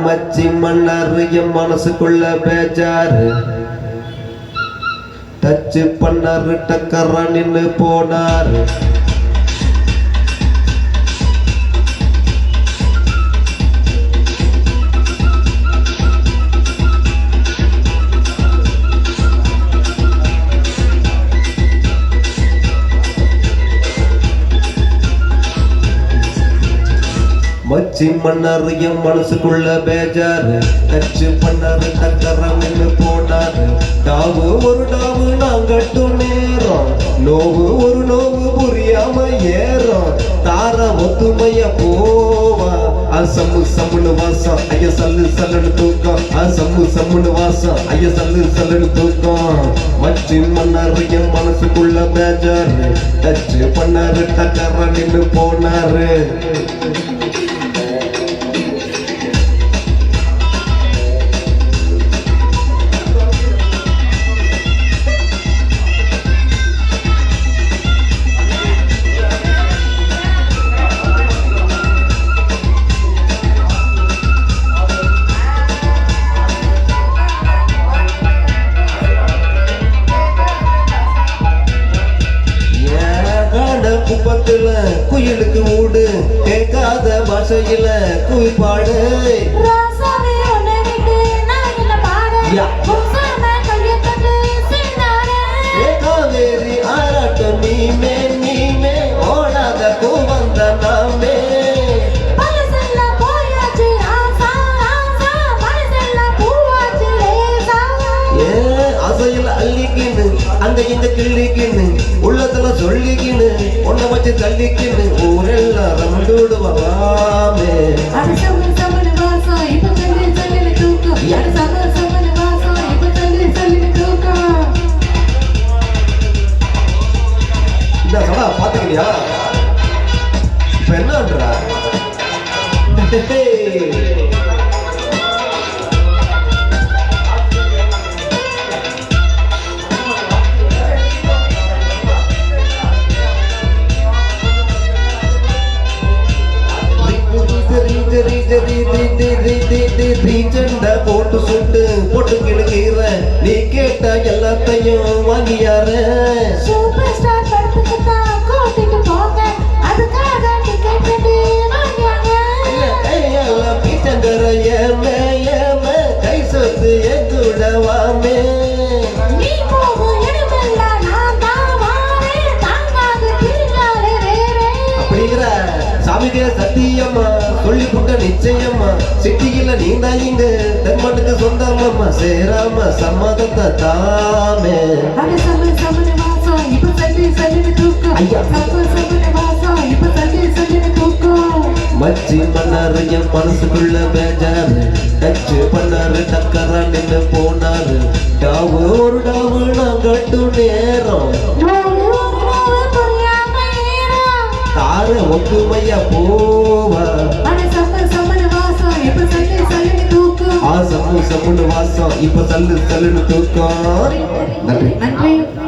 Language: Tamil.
மச்சி மன்னர் என் மனசுக்குள்ள பேச்சாரு டச்சு பண்ணாரு டக்கரா நின்னு போனாரு. மச்சி மன்னர் என் மனசுக்குள்ள பேஜாரு டச்சு பண்ணாரு டக்கரா நின்னு போனாரு. டாவு ஒரு டாவு நாங்கட்டும் நேரம் நோவு ஒரு நோவு புரியாம ஏறோம். தார ஒத்துமைய போவா சம்மு சம்முன்னு வாசம் ஐய சல்லு சல்லுன்னு தூக்கம். சம்மு சம்முன்னு வாசம் ஐய சல்லு சல்லுன்னு தூக்கம். மச்சி மன்னர் என் மனசுக்குள்ள பேஜாரு டச்சு பண்ணாரு டக்கரா நின்னு போனாரு. குப்பத்துல குயிலுக்கு ஊடு கேட்காத பாஷையில குவிப்பாடு. காவேரி ஆராட்டம் நீமே நீமே ஓடாத கோவந்த நாமே. அசையில அள்ளிக்கின்னு அங்க இந்த கிள்ளிக்கின்னு உள்ளத்துல சொல்லிக்கின்னு ஒன்ன வச்சு தள்ளிக்கின்னு ஊரெல்லாம் ரமண்டுடுவாமே. இந்த சடா பாத்துக்கிறியா இப்ப என்னன்றா? போட்டு சுட்டு போட்டு கிழக்கிற நீ கேட்ட எல்லாத்தையும் வாங்கியார. பீச்சங்கர ஏம ஏம கை சொத்து எங்குடவாமே. அப்படிங்கிற சாமிக்கு சத்தியம்மா சொல்லி புட்ட நிச்சயம்மா சிட்டியில நீந்தா இங்க தென்மட்டுக்கு சொந்தம்மா சேராம சம்மதத்தை தாமே. மச்சி பண்ணாரு என் மனசுக்குள்ள பேஜாரு டச்சு பண்ணாரு டக்கரா நின்னு போனாரு. டாவு ஒரு டாவு நாங்கட்டும் நேரம் தார ஒத்துமையா போவா. சம்மு சம்முன்னு வாசம் இப்ப சல்லு சல்லுன்னு தூக்கம். நன்றி.